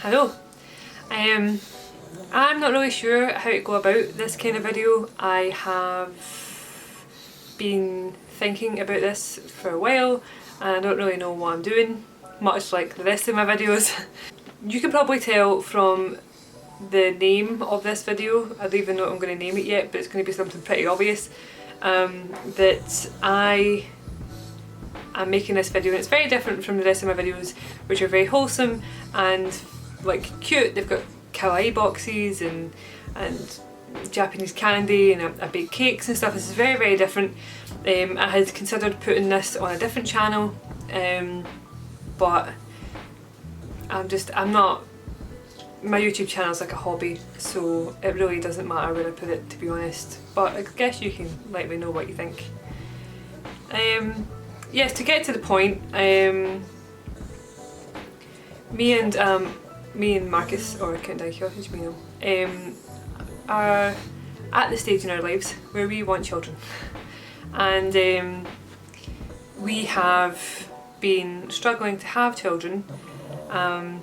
Hello. I'm not really sure how to go about this kind of video. I have been thinking about this for a while and I don't really know what I'm doing, much like the rest of my videos. You can probably tell from the name of this video, I don't even know what I'm going to name it yet, but it's going to be something pretty obvious, that I am making this video, and it's very different from the rest of my videos, which are very wholesome and like cute. They've got kawaii boxes and Japanese candy and I bake cakes and stuff. This is very, very different. I had considered putting this on a different channel, but I'm not, my YouTube channel is like a hobby, so it really doesn't matter where I put it, to be honest, but I guess you can let me know what you think. Yes, to get to the point, me and Marcus, or Countdown Hyojimino, are at the stage in our lives where we want children, and we have been struggling to have children, and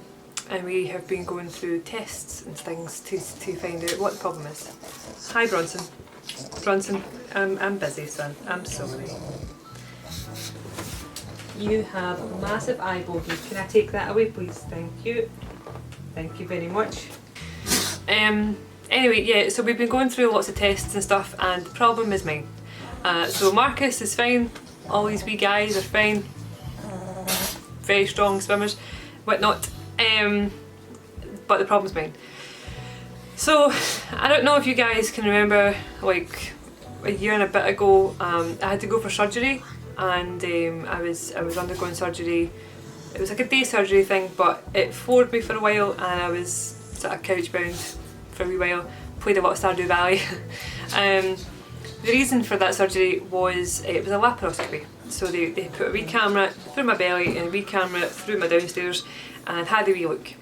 we have been going through tests and things to find out what the problem is. Hi Bronson. Bronson, I'm busy son, I'm sorry. You have a massive eye bogey. Can I take that away please? Thank you. Thank you very much. Anyway, yeah, so we've been going through lots of tests and stuff, and the problem is mine. So Marcus is fine, all these wee guys are fine, very strong swimmers, whatnot, but the problem's mine. So I don't know if you guys can remember, like a year and a bit ago, I had to go for surgery, and I was undergoing surgery. It was like a day surgery thing, but it floored me for a while and I was sort of couch bound for a wee while, played a lot of Stardew Valley. The reason for that surgery was, it was a laparoscopy. So they put a wee camera through my belly and a wee camera through my downstairs and had a wee look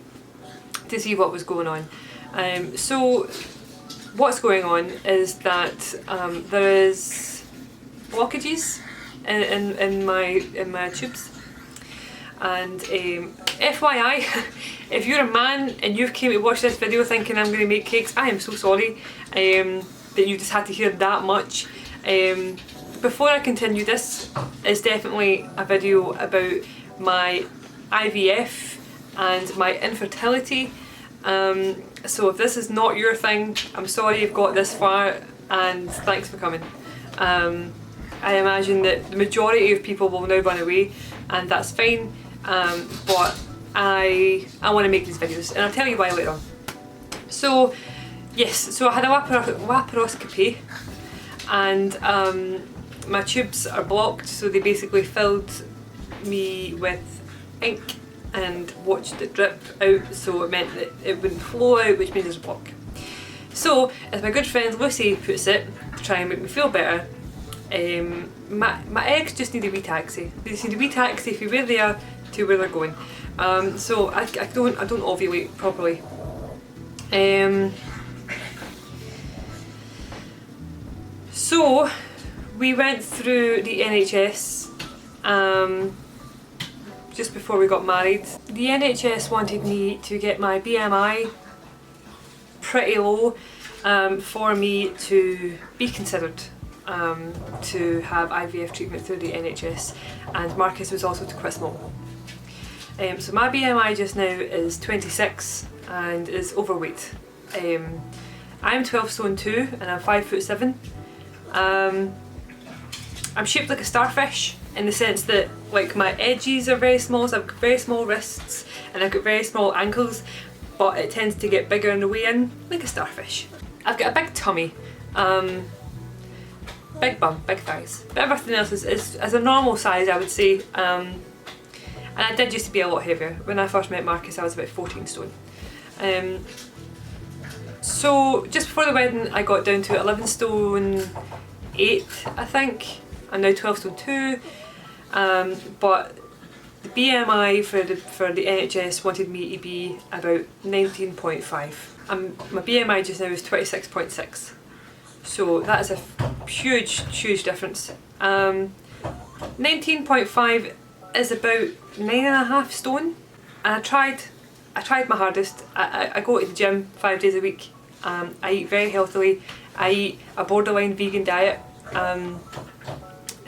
to see what was going on. So what's going on is that there is blockages in my tubes. And FYI, if you're a man and you came to watch this video thinking I'm going to make cakes, I am so sorry that you just had to hear that much. Before I continue, this is definitely a video about my IVF and my infertility. So if this is not your thing, I'm sorry you've got this far and thanks for coming. I imagine that the majority of people will now run away, and that's fine, but I want to make these videos, and I'll tell you why later on. So yes, so I had a laparoscopy, and my tubes are blocked, so they basically filled me with ink and watched it drip out, so it meant that it wouldn't flow out, which means there's a block. So as my good friend Lucy puts it, to try and make me feel better, my eggs just need a wee taxi. They just need a wee taxi from where they are to where they're going. So I don't ovulate properly. So we went through the NHS just before we got married. The NHS wanted me to get my BMI pretty low for me to be considered to have IVF treatment through the NHS, and Marcus was also to quit smoking. So my BMI just now is 26 and is overweight. I'm 12 stone 2 and I'm 5'7". I'm shaped like a starfish in the sense that like my edges are very small, so I've got very small wrists and I've got very small ankles, but it tends to get bigger on the way in, like a starfish. I've got a big tummy. Big bum, big thighs, but everything else is a normal size, I would say, and I did used to be a lot heavier. When I first met Marcus I was about 14 stone. So just before the wedding I got down to 11 stone 8 I think. I'm now 12 stone 2, but the BMI for the NHS wanted me to be about 19.5. My BMI just now is 26.6. So that is a huge difference. 19.5 is about 9.5 stone, and I tried I tried my hardest. I go to the gym 5 days a week. I eat very healthily. I eat a borderline vegan diet. I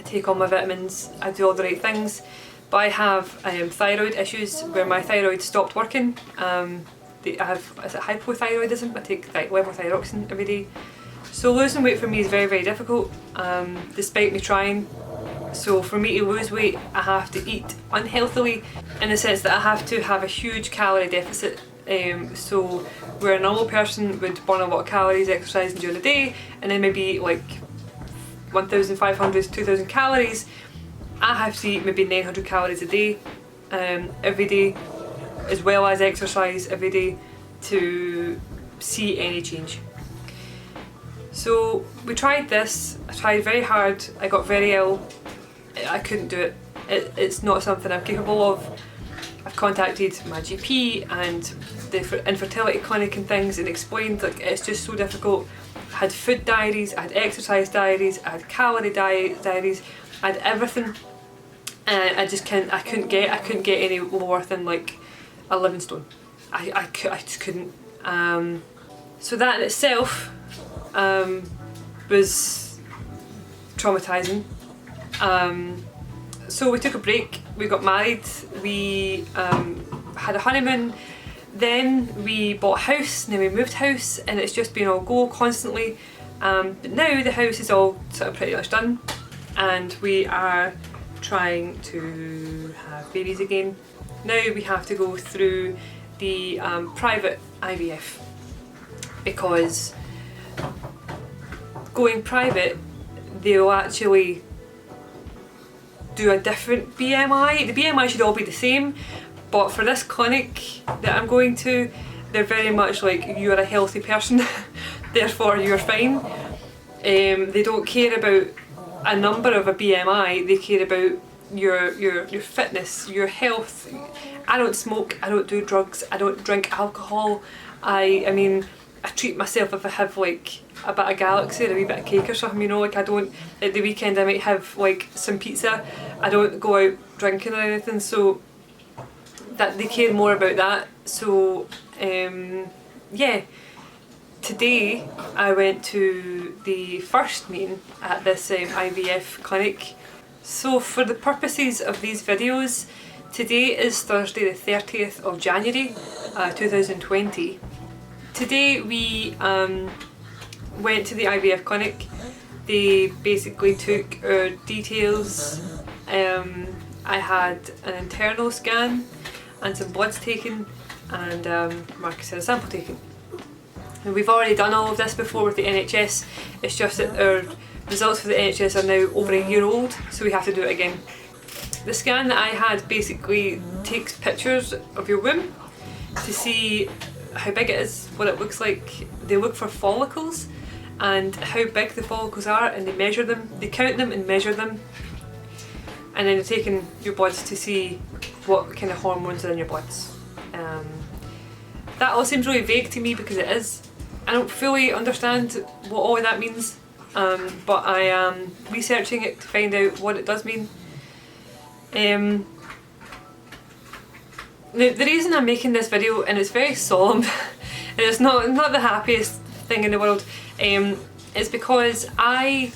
take all my vitamins. I do all the right things. But I have thyroid issues where my thyroid stopped working. I have, is it hypothyroidism? I take levothyroxine every day. So losing weight for me is very, very difficult, despite me trying. So for me to lose weight, I have to eat unhealthily, in the sense that I have to have a huge calorie deficit. So where a normal person would burn a lot of calories exercising during the day, and then maybe like 1,500 to 2,000 calories, I have to eat maybe 900 calories a day, every day, as well as exercise every day to see any change. So we tried this. I tried very hard. I got very ill. I couldn't do it. It's not something I'm capable of. I've contacted my GP and the infertility clinic and things, and explained like it's just so difficult. I had food diaries, I had exercise diaries, I had calorie diaries, I had everything, and I couldn't get any lower than like 11 stone. I just couldn't. So that in itself was traumatising. So we took a break, we got married, we had a honeymoon, then we bought a house, and then we moved house, and it's just been all go constantly. But now the house is all sort of pretty much done, and we are trying to have babies again. Now we have to go through the private IVF, because going private, they'll actually do a different BMI. The BMI should all be the same, but for this clinic that I'm going to, they're very much like, you're a healthy person, therefore you're fine. They don't care about a number of a BMI, they care about your fitness, your health. I don't smoke, I don't do drugs, I don't drink alcohol. I mean, I treat myself if I have like a bit of Galaxy or a wee bit of cake or something, you know, like I don't, at the weekend I might have like some pizza. I don't go out drinking or anything, so that they care more about that. So yeah, today I went to the first meeting at this IVF clinic. So for the purposes of these videos, today is Thursday the 30th of January 2020. Today we went to the IVF clinic. They basically took our details. I had an internal scan and some bloods taken, and Marcus had a sample taken. And we've already done all of this before with the NHS, it's just that our results for the NHS are now over a year old, so we have to do it again. The scan that I had basically takes pictures of your womb to see how big it is, what it looks like. They look for follicles and how big the follicles are, and they measure them, they count them and measure them, and then they're taking your bloods to see what kind of hormones are in your bloods. That all seems really vague to me because it is. I don't fully understand what all of that means, but I am researching it to find out what it does mean. The reason I'm making this video, and it's very solemn, and it's not the happiest thing in the world, is because I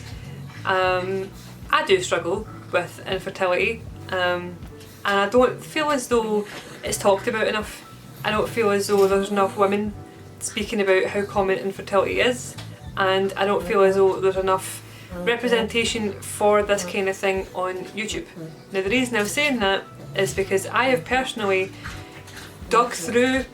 do struggle with infertility, and I don't feel as though it's talked about enough. I don't feel as though there's enough women speaking about how common infertility is, and I don't feel as though there's enough representation for this kind of thing on YouTube. Now the reason I'm saying that is because I have personally dug through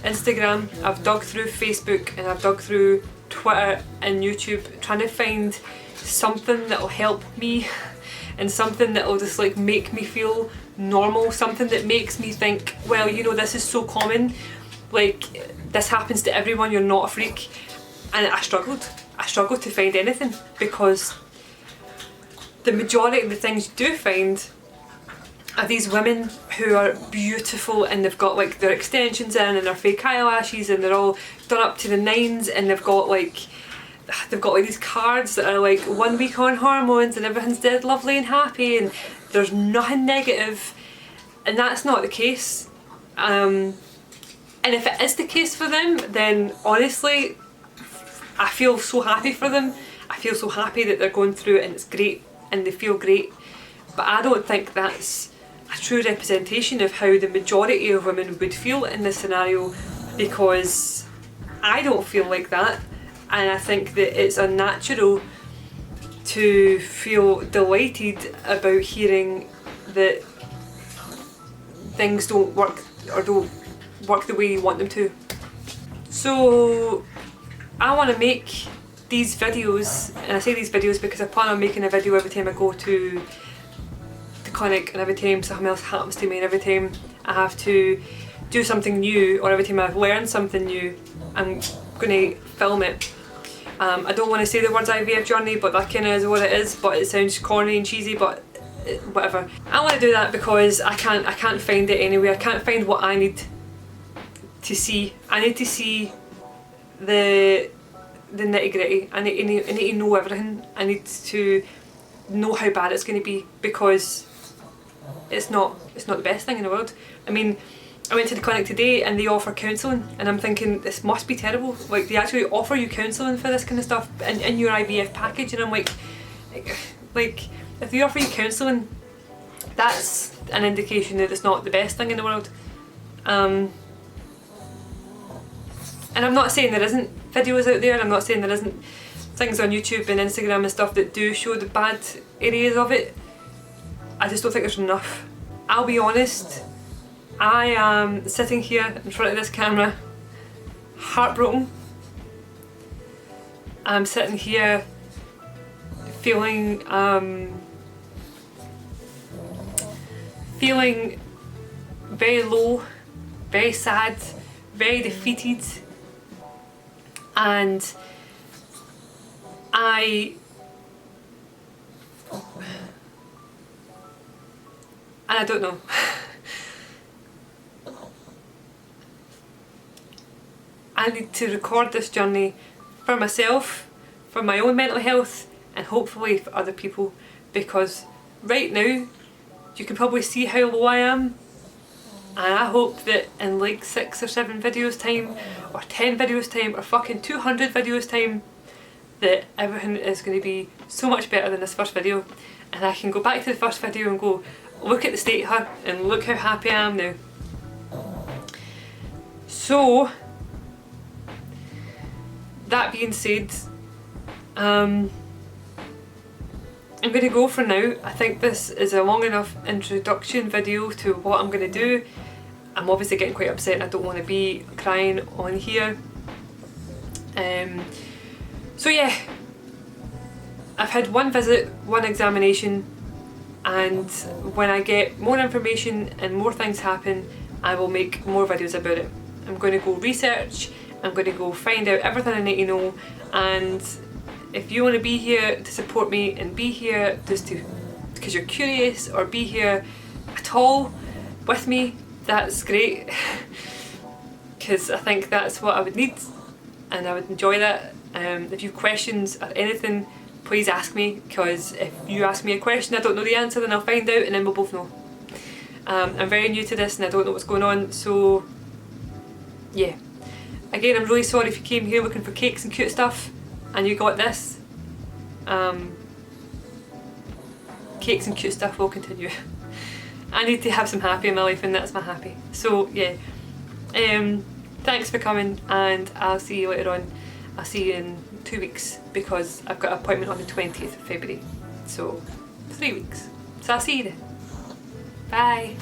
Instagram, I've dug through Facebook, and I've dug through Twitter and YouTube trying to find something that'll help me and something that'll just like make me feel normal, something that makes me think, well, you know, this is so common, like this happens to everyone, you're not a freak. And I struggled to find anything, because the majority of the things you do find are these women who are beautiful, and they've got like their extensions in and their fake eyelashes, and they're all done up to the nines, and they've got like these cards that are like 1 week on hormones and everything's dead lovely and happy and there's nothing negative, and that's not the case. And if it is the case for them, then honestly, I feel so happy for them. I feel so happy that they're going through it and it's great and they feel great. But I don't think that's a true representation of how the majority of women would feel in this scenario, because I don't feel like that, and I think that it's unnatural to feel delighted about hearing that things don't work or don't work the way you want them to. So I want to make these videos, and I say these videos because I plan on making a video every time I go to the clinic, and every time something else happens to me, and every time I have to do something new, or every time I've learned something new, I'm going to film it. I don't want to say the words IVF journey, but that kind of is what it is, but it sounds corny and cheesy, but whatever. I want to do that because I can't find it anywhere. I can't find what I need to see. I need to see the nitty gritty. I need to know everything. I need to know how bad it's going to be, because it's not the best thing in the world. I mean, I went to the clinic today and they offer counselling, and I'm thinking this must be terrible. Like, they actually offer you counselling for this kind of stuff in your IVF package, and I'm like if they offer you counselling, that's an indication that it's not the best thing in the world. And I'm not saying there isn't videos out there, I'm not saying there isn't things on YouTube and Instagram and stuff that do show the bad areas of it. I just don't think there's enough. I'll be honest, I am sitting here in front of this camera heartbroken. I'm sitting here feeling very low, very sad, very defeated, and I don't know. I need to record this journey for myself, for my own mental health, and hopefully for other people, because right now you can probably see how low I am, and I hope that in like 6 or 7 videos time, or 10 videos time, or fucking 200 videos time, that everything is going to be so much better than this first video, and I can go back to the first video and go, look at the state of her and look how happy I am now. So that being said, I'm going to go for now. I think this is a long enough introduction video to what I'm going to do. I'm obviously getting quite upset and I don't want to be crying on here. So yeah, I've had one visit, one examination, and when I get more information and more things happen, I will make more videos about it. I'm going to go research, I'm going to go find out everything I need to know, and if you want to be here to support me and be here just to because you're curious, or be here at all with me, that's great, because I think that's what I would need and I would enjoy that. If you have questions or anything, please ask me, because if you ask me a question I don't know the answer, then I'll find out and then we'll both know. I'm very new to this and I don't know what's going on, so yeah. Again, I'm really sorry if you came here looking for cakes and cute stuff and you got this. Cakes and cute stuff will continue. I need to have some happy in my life and that's my happy. So yeah, thanks for coming, and I'll see you later on. I'll see you in 2 weeks because I've got an appointment on the 20th of February. So 3 weeks. So I'll see you then. Bye.